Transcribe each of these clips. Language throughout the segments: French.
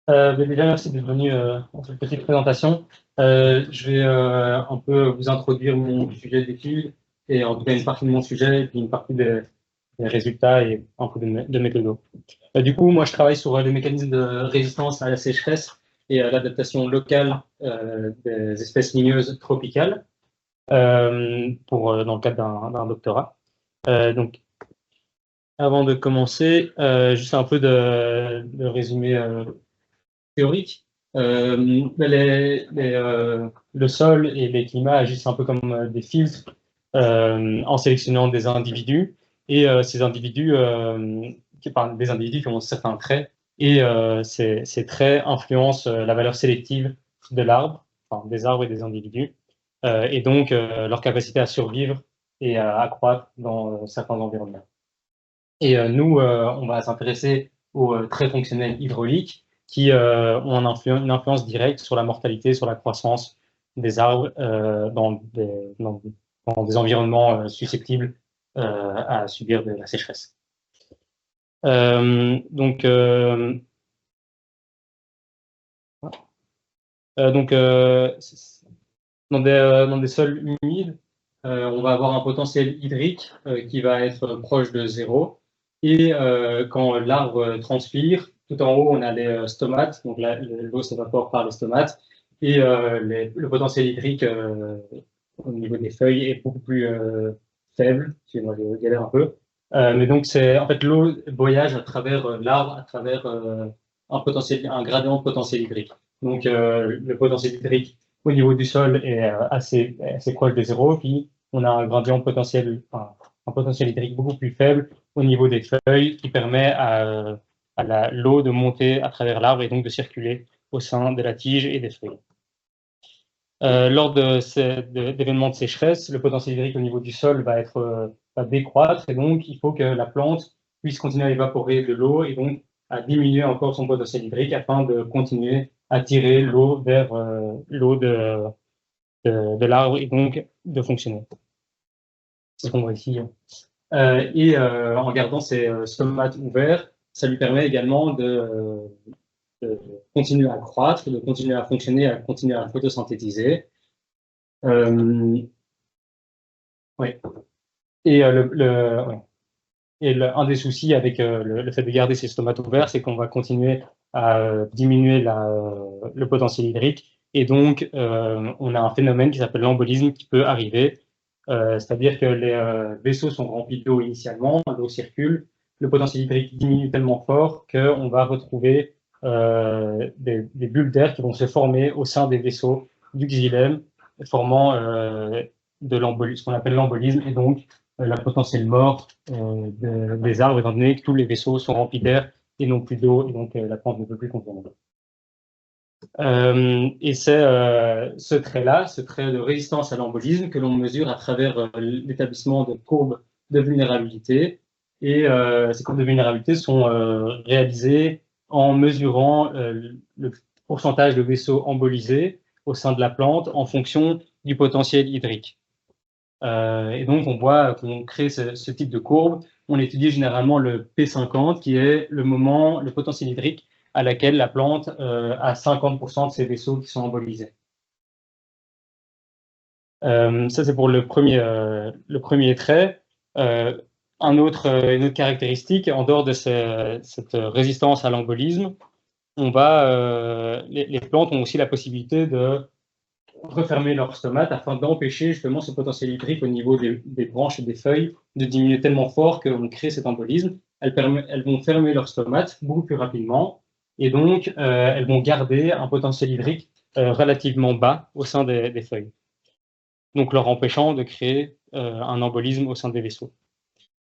Mais déjà, merci d'être venu pour cette petite présentation. Je vais un peu vous introduire mon sujet d'étude, et en tout cas une partie de mon sujet, et puis une partie des résultats et un peu de méthodo. Du coup, moi, je travaille sur les mécanismes de résistance à la sécheresse et à l'adaptation locale des espèces ligneuses tropicales dans le cadre d'un doctorat. Donc, avant de commencer, juste un peu de résumé théorique. Le sol et les climats agissent un peu comme des filtres en sélectionnant des individus. Et ces individus, des individus qui ont certains traits, et ces traits influencent la valeur sélective de l'arbre, enfin, des arbres et des individus, et donc leur capacité à survivre et à accroître dans certains environnements. Et nous, on va s'intéresser aux traits fonctionnels hydrauliques qui ont une influence directe sur la mortalité, sur la croissance des arbres dans des environnements susceptibles à subir de la sécheresse. Euh, donc, euh, donc dans des sols humides, on va avoir un potentiel hydrique qui va être proche de zéro. Et quand l'arbre transpire, tout en haut, on a les stomates, donc l'eau s'évapore par les stomates, et le potentiel hydrique au niveau des feuilles est beaucoup plus faible. Excusez-moi, je galère un peu. Mais donc, en fait, l'eau voyage à travers l'arbre, à travers un gradient de potentiel hydrique. Donc, le potentiel hydrique au niveau du sol est assez proche de zéro, puis on a un gradient potentiel, enfin, un potentiel hydrique beaucoup plus faible au niveau des feuilles qui permet à l'eau de monter à travers l'arbre et donc de circuler au sein de la tige et des feuilles. Lors d'événements de sécheresse, le potentiel hydrique au niveau du sol va décroître et donc il faut que la plante puisse continuer à évaporer de l'eau et donc à diminuer encore son potentiel hydrique afin de continuer à tirer l'eau vers l'eau de l'arbre et donc de fonctionner. C'est ce qu'on voit ici. En gardant ces stomates ouverts, ça lui permet également de continuer à croître, de continuer à fonctionner, à continuer à photosynthétiser. Oui. Et, ouais. Un des soucis avec le fait de garder ces stomates ouverts, c'est qu'on va continuer à diminuer le potentiel hydrique. Et donc, on a un phénomène qui s'appelle l'embolisme qui peut arriver. C'est-à-dire que les vaisseaux sont remplis d'eau initialement, l'eau circule, le potentiel hydrique diminue tellement fort qu'on va retrouver des bulles d'air qui vont se former au sein des vaisseaux du xylème, formant ce qu'on appelle l'embolisme, et donc la potentielle mort des arbres, étant donné que tous les vaisseaux sont remplis d'air et non plus d'eau, et donc la plante ne peut plus contenir d'eau. Et c'est ce trait-là, ce trait de résistance à l'embolisme, que l'on mesure à travers l'établissement de courbes de vulnérabilité. Et ces courbes de vulnérabilité sont réalisées en mesurant le pourcentage de vaisseaux embolisés au sein de la plante en fonction du potentiel hydrique. Et donc, on voit qu'on crée ce type de courbe. On étudie généralement le P50, qui est le potentiel hydrique à laquelle la plante a 50% de ses vaisseaux qui sont embolisés. Ça, c'est pour le premier trait. Une autre caractéristique, en dehors de cette résistance à l'embolisme, les plantes ont aussi la possibilité de refermer leur stomate afin d'empêcher justement ce potentiel hydrique au niveau des branches et des feuilles de diminuer tellement fort qu'on crée cet embolisme. Elles vont fermer leur stomate beaucoup plus rapidement et donc elles vont garder un potentiel hydrique relativement bas au sein des feuilles, donc leur empêchant de créer un embolisme au sein des vaisseaux.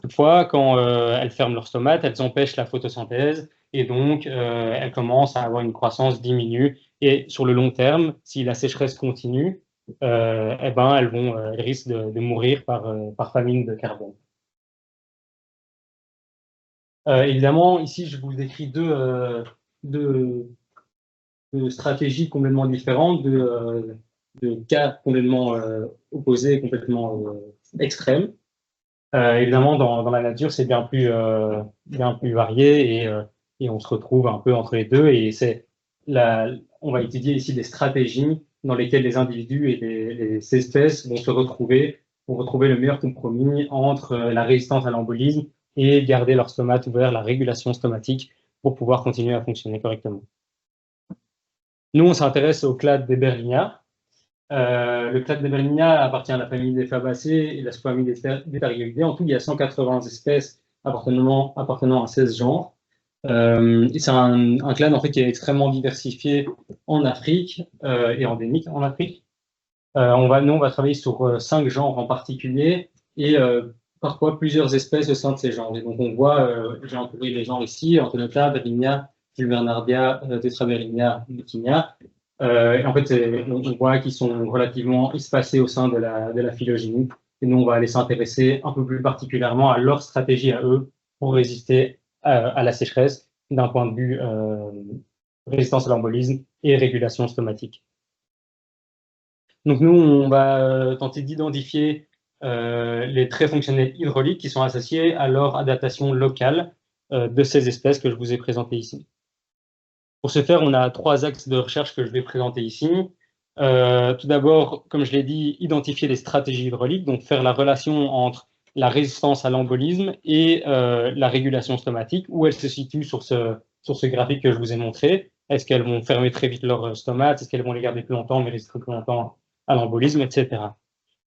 Toutefois, quand elles ferment leur stomate, elles empêchent la photosynthèse et donc elles commencent à avoir une croissance diminue. Et sur le long terme, si la sécheresse continue, eh ben, elles risquent de mourir par famine de carbone. Évidemment, ici, je vous décris deux stratégies complètement différentes, de cas complètement opposés, complètement extrêmes. Évidemment, dans la nature, c'est bien plus varié et on se retrouve un peu entre les deux. Et c'est on va étudier ici des stratégies dans lesquelles les individus et les espèces vont se retrouver pour retrouver le meilleur compromis entre la résistance à l'embolisme et garder leur stomate ouvert, la régulation stomatique, pour pouvoir continuer à fonctionner correctement. Nous, on s'intéresse au clade des Berlinia. Le clade des Berlinia appartient à la famille des Fabacées et la sous-famille des Tharioidea. En tout, il y a 180 espèces appartenant à 16 genres. Et c'est un clade en fait, qui est extrêmement diversifié en Afrique et endémique en Afrique. Nous, on va travailler sur 5 genres en particulier et parfois plusieurs espèces au sein de ces genres. Et donc, on voit, j'ai encouru les genres ici, Antonota, Berlinia, Gilbernardia, Tetraberlinia, Mutinia. Et en fait, on voit qu'ils sont relativement espacés au sein de la phylogénie. Et nous, on va aller s'intéresser un peu plus particulièrement à leur stratégie à eux pour résister à la sécheresse d'un point de vue résistance à l'embolisme et régulation stomatique. Donc nous, on va tenter d'identifier les traits fonctionnels hydrauliques qui sont associés à leur adaptation locale de ces espèces que je vous ai présentées ici. Pour ce faire, on a 3 axes de recherche que je vais présenter ici. Tout d'abord, comme je l'ai dit, identifier les stratégies hydrauliques, donc faire la relation entre la résistance à l'embolisme et la régulation stomatique, où elles se situent sur ce graphique que je vous ai montré. Est-ce qu'elles vont fermer très vite leur stomate? Est-ce qu'elles vont les garder plus longtemps, mais résister plus longtemps à l'embolisme, etc.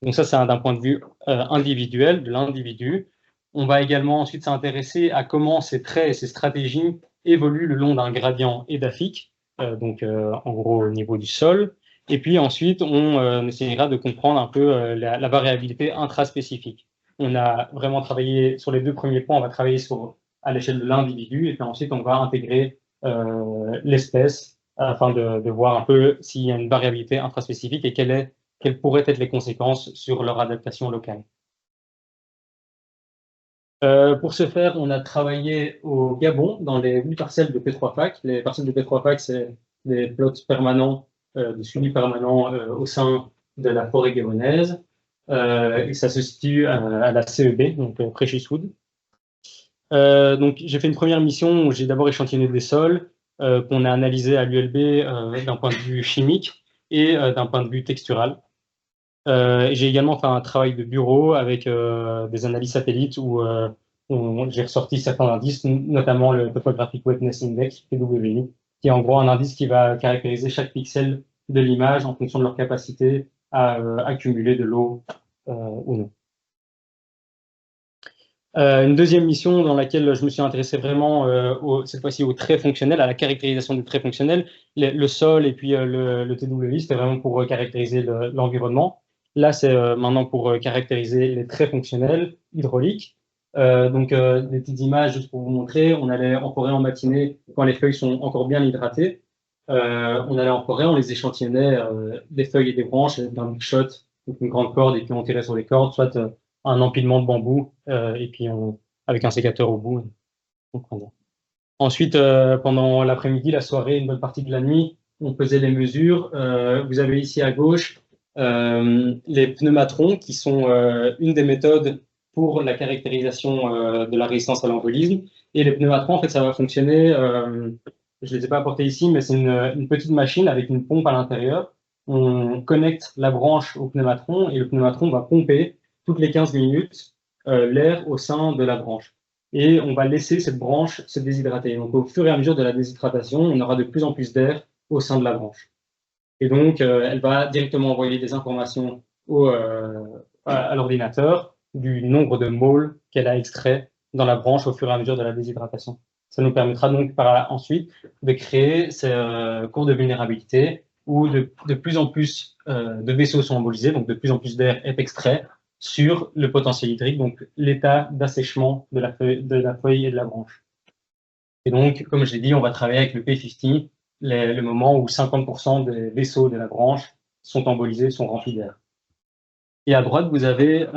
Donc ça, c'est d'un point de vue individuel, de l'individu. On va également ensuite s'intéresser à comment ces traits et ces stratégies évoluent le long d'un gradient édaphique, en gros au niveau du sol. Et puis ensuite, on essaiera de comprendre un peu la variabilité intraspécifique. On a vraiment travaillé sur les 2 premiers points, on va travailler à l'échelle de l'individu, et puis ensuite on va intégrer l'espèce afin de voir un peu s'il y a une variabilité intraspécifique et quelles pourraient être les conséquences sur leur adaptation locale. Pour ce faire, on a travaillé au Gabon dans les 8 parcelles de P3FAC. Les parcelles de P3FAC, c'est des plots permanents, des suivis permanents au sein de la forêt gabonaise. Et ça se situe à la CEB, donc près Chisoud. Donc j'ai fait une première mission où j'ai d'abord échantillonné des sols qu'on a analysés à l'ULB d'un point de vue chimique et d'un point de vue textural. J'ai également fait un travail de bureau avec des analyses satellites où j'ai ressorti certains indices, notamment le Topographic Wetness Index, TWI, qui est en gros un indice qui va caractériser chaque pixel de l'image en fonction de leur capacité à accumuler de l'eau ou non. Une deuxième mission dans laquelle je me suis intéressé vraiment cette fois-ci aux traits fonctionnels, à la caractérisation des traits fonctionnels. Le sol et puis le TWI, c'était vraiment pour caractériser l'environnement. Là, c'est maintenant pour caractériser les traits fonctionnels hydrauliques. Des petites images juste pour vous montrer. On allait en forêt en matinée quand les feuilles sont encore bien hydratées. On allait en forêt, on les échantillonnait des feuilles et des branches d'un big shot, donc une grande corde, et puis on tirait sur les cordes, soit un empilement de bambou, et puis avec un sécateur au bout. Ensuite, pendant l'après-midi, la soirée, une bonne partie de la nuit, on faisait les mesures. Vous avez ici à gauche les pneumatrons, qui sont une des méthodes pour la caractérisation de la résistance à l'embolisme. Et les pneumatrons, en fait, ça va fonctionner, je ne les ai pas apportés ici, mais c'est une petite machine avec une pompe à l'intérieur. On connecte la branche au pneumatron et le pneumatron va pomper toutes les 15 minutes l'air au sein de la branche. Et on va laisser cette branche se déshydrater. Donc, au fur et à mesure de la déshydratation, on aura de plus en plus d'air au sein de la branche. Et donc, elle va directement envoyer des informations à l'ordinateur du nombre de moles qu'elle a extrait dans la branche au fur et à mesure de la déshydratation. Ça nous permettra donc ensuite de créer ces cours de vulnérabilité où de plus en plus de vaisseaux sont embolisés, donc de plus en plus d'air est extrait sur le potentiel hydrique, donc l'état d'assèchement de la feuille et de la branche. Et donc, comme je l'ai dit, on va travailler avec le P50, le moment où 50% des vaisseaux de la branche sont embolisés, sont remplis d'air. Et à droite, vous avez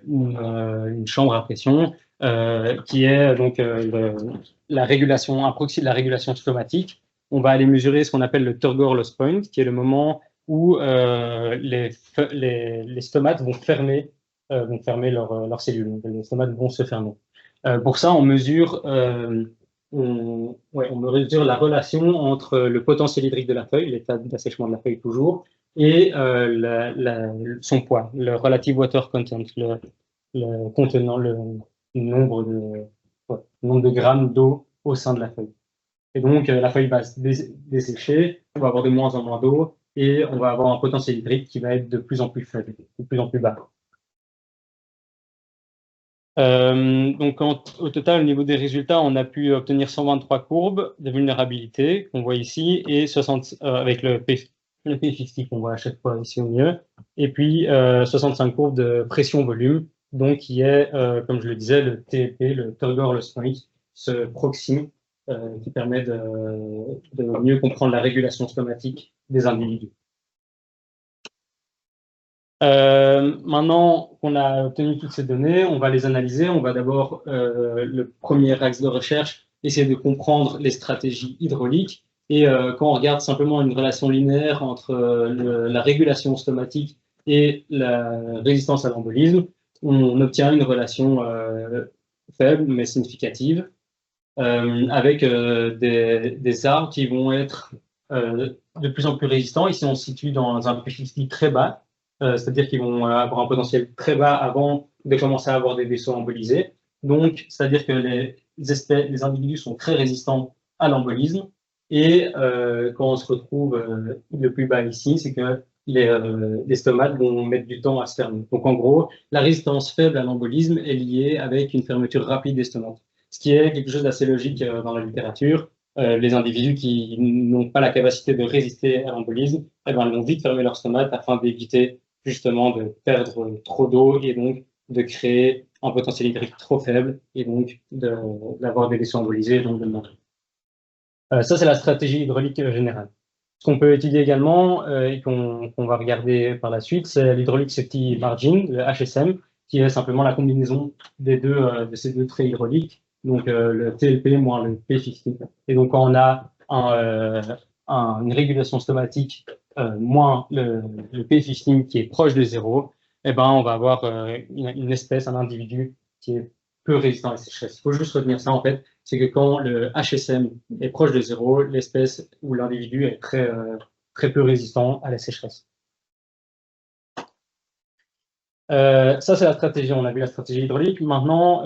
une chambre à pression qui est donc la régulation, un proxy de la régulation stomatique. On va aller mesurer ce qu'on appelle le Turgor Loss Point, qui est le moment où les stomates vont fermer leurs cellules. Donc, les stomates vont se fermer. Pour ça, on mesure on mesure la relation entre le potentiel hydrique de la feuille, l'état d'assèchement de la feuille toujours, et son poids, le relative water content, le contenant, le nombre de grammes d'eau au sein de la feuille. Et donc, la feuille va se dessécher, on va avoir de moins en moins d'eau, et on va avoir un potentiel hydrique qui va être de plus en plus faible, de plus en plus bas. Donc, au total, au niveau des résultats, on a pu obtenir 123 courbes de vulnérabilité qu'on voit ici, et 60 avec le P50 qu'on voit à chaque fois ici au milieu, et puis 65 courbes de pression-volume, donc qui est, comme je le disais, le TEP, le Turgor Point, ce proxy qui permet de mieux comprendre la régulation stomatique des individus. Maintenant qu'on a obtenu toutes ces données, on va les analyser. On va d'abord, le premier axe de recherche, essayer de comprendre les stratégies hydrauliques. Et quand on regarde simplement une relation linéaire entre la régulation stomatique et la résistance à l'embolisme, on obtient une relation faible mais significative, avec des arbres qui vont être de plus en plus résistants. Ici, on se situe dans un P50 très bas, c'est-à-dire qu'ils vont avoir un potentiel très bas avant de commencer à avoir des vaisseaux embolisés. Donc, c'est-à-dire que les individus sont très résistants à l'embolisme. Et quand on se retrouve le plus bas ici, c'est que les stomates vont mettre du temps à se fermer. Donc, en gros, la résistance faible à l'embolisme est liée avec une fermeture rapide des stomates, ce qui est quelque chose d'assez logique dans la littérature. Les individus qui n'ont pas la capacité de résister à l'embolisme, eh ben, ils vont vite fermer leur stomate afin d'éviter justement de perdre trop d'eau et donc de créer un potentiel hydrique trop faible et donc d'avoir des vaisseaux embolisés et donc de mourir. Ça, c'est la stratégie hydraulique générale. Ce qu'on peut étudier également et qu'on va regarder par la suite, c'est l'hydraulic safety margin, le HSM, qui est simplement la combinaison de ces deux traits hydrauliques, donc le TLP moins le P50. Et donc, quand on a une régulation stomatique moins le P50 qui est proche de zéro, eh ben, on va avoir une espèce, un individu qui est peu résistant à la sécheresse. Il faut juste retenir ça, en fait, c'est que quand le HSM est proche de zéro, l'espèce ou l'individu est très peu résistant à la sécheresse. Ça, c'est la stratégie. On a vu la stratégie hydraulique. Maintenant,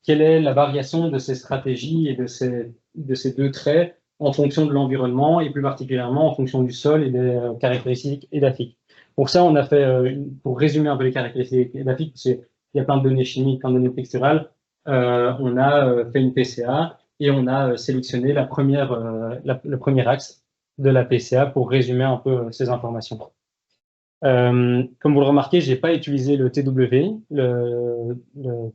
quelle est la variation de ces stratégies et de ces deux traits en fonction de l'environnement et plus particulièrement en fonction du sol et des caractéristiques édaphiques? Pour ça, on a fait, pour résumer un peu les caractéristiques édaphiques, parce qu'il y a plein de données chimiques, plein de données texturales, on a fait une PCA et on a sélectionné le premier axe de la PCA pour résumer un peu ces informations. Comme vous le remarquez, je n'ai pas utilisé le TW, le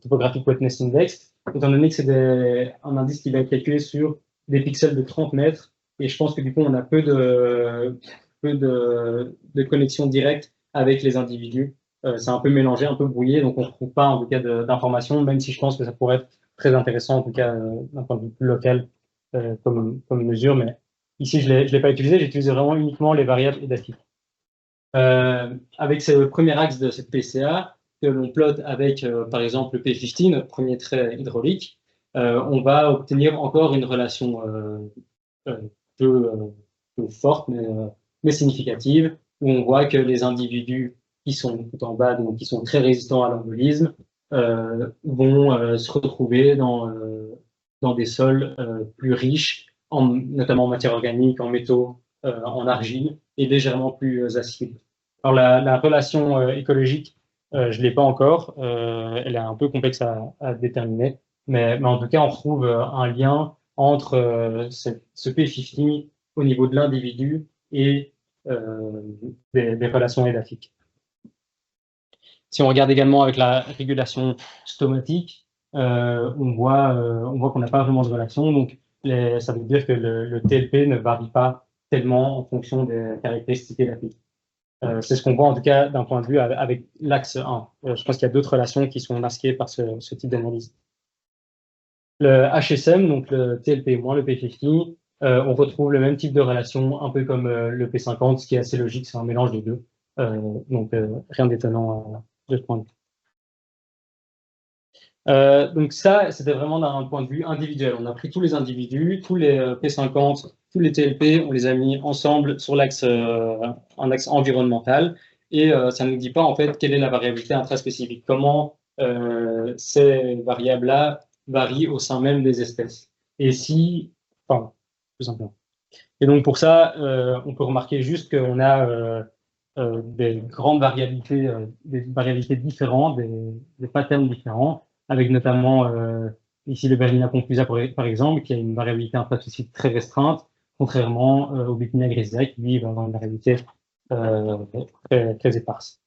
Topographic Wetness Index, étant donné que c'est un indice qui va être calculé sur des pixels de 30 mètres. Et je pense que du coup, on a peu de connexion directe avec les individus. C'est un peu mélangé, un peu brouillé, donc on ne trouve pas en tout cas d'informations, même si je pense que ça pourrait être très intéressant, en tout cas d'un point de vue plus local comme mesure. Mais ici, je ne l'ai pas utilisé, j'ai utilisé vraiment uniquement les variables édaphiques. Avec ce premier axe de cette PCA, que l'on plotte avec, par exemple, le P50, notre premier trait hydraulique, on va obtenir encore une relation peu forte, mais significative, où on voit que les individus qui sont tout en bas, donc qui sont très résistants à l'embolisme, vont se retrouver dans des sols plus riches, notamment en matière organique, en métaux, en argile, et légèrement plus acides. Alors la relation écologique, je ne l'ai pas encore, elle est un peu complexe à déterminer, mais en tout cas, on retrouve un lien entre ce P50 au niveau de l'individu et des relations édaphiques. Si on regarde également avec la régulation stomatique, on voit qu'on n'a pas vraiment de relation, donc ça veut dire que le TLP ne varie pas tellement en fonction des caractéristiques édaphiques. C'est ce qu'on voit en tout cas d'un point de vue avec l'axe 1. Je pense qu'il y a d'autres relations qui sont masquées par ce type d'analyse. Le HSM, donc le TLP moins le P50, on retrouve le même type de relation, un peu comme le P50, ce qui est assez logique, c'est un mélange des deux. Donc rien d'étonnant de ce point de vue. Donc ça, c'était vraiment d'un point de vue individuel. On a pris tous les individus, tous les P50, tous les TLP, on les a mis ensemble sur l'axe, un axe environnemental, et ça ne nous dit pas en fait quelle est la variabilité intraspécifique, comment ces variables-là varient au sein même des espèces. Et si, enfin, tout simplement. Et donc pour ça, on peut remarquer juste qu'on a des grandes variabilités, des variabilités différentes, des patterns différents, avec notamment ici le Berlina confusa par exemple, qui a une variabilité intraspécifique très restreinte, contrairement au Bithynia griseae, qui lui va avoir une variabilité très éparse.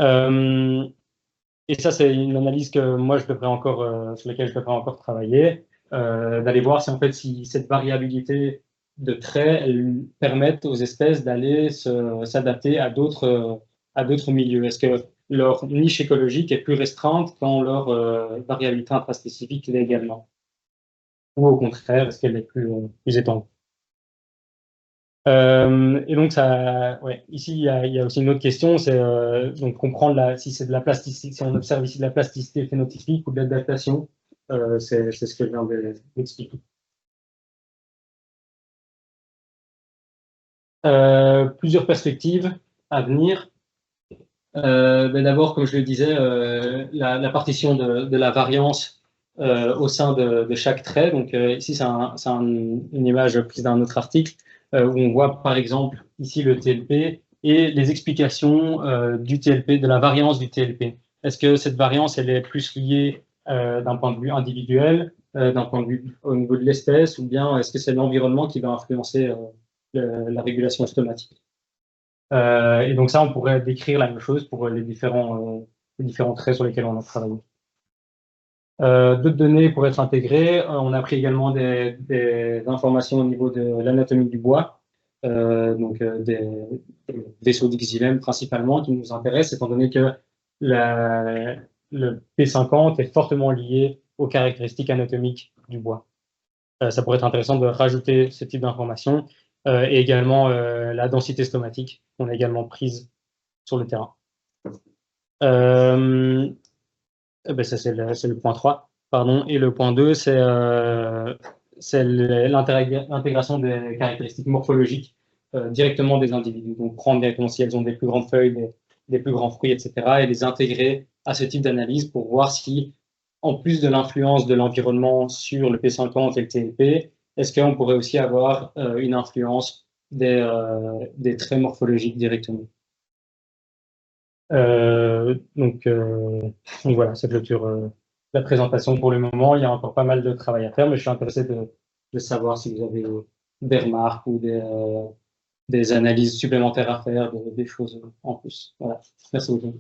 Et ça, c'est une analyse que moi, je devrais encore, sur laquelle je devrais encore travailler, d'aller voir si en fait, si cette variabilité de traits, elle permettent aux espèces d'aller s'adapter à d'autres milieux. Est-ce que leur niche écologique est plus restreinte quand leur variabilité intraspécifique l'est également? Ou au contraire, est-ce qu'elle est plus étendue? Et donc ouais, ici il y a aussi une autre question, c'est donc comprendre si c'est de la plasticité, si on observe ici de la plasticité phénotypique ou de l'adaptation, c'est ce que je viens d'expliquer. Plusieurs perspectives à venir. Ben d'abord, comme je le disais, la partition de la variance au sein de chaque trait. Donc ici, c'est une image prise d'un autre article où on voit par exemple ici le TLP et les explications du TLP, de la variance du TLP. Est-ce que cette variance, elle est plus liée d'un point de vue individuel, d'un point de vue au niveau de l'espèce, ou bien est-ce que c'est l'environnement qui va influencer la régulation stomatique? Et donc ça, on pourrait décrire la même chose pour les différents traits sur lesquels on a travaillé. D'autres données pourraient être intégrées. On a pris également des informations au niveau de l'anatomie du bois, donc des vaisseaux de xylème principalement qui nous intéressent, étant donné que le P50 est fortement lié aux caractéristiques anatomiques du bois. Ça pourrait être intéressant de rajouter ce type d'informations et également la densité stomatique qu'on a également prise sur le terrain. Ben ça, c'est le point 3, pardon. Et le point 2, c'est l'intégration des caractéristiques morphologiques directement des individus. Donc, prendre directement si elles ont des plus grandes feuilles, des plus grands fruits, etc., et les intégrer à ce type d'analyse pour voir si, en plus de l'influence de l'environnement sur le P50 et le TLP, est-ce qu'on pourrait aussi avoir une influence des traits morphologiques directement. Donc voilà, ça clôture la présentation pour le moment. Il y a encore pas mal de travail à faire, mais je suis intéressé de savoir si vous avez des remarques ou des analyses supplémentaires à faire, des choses en plus. Voilà. Merci beaucoup.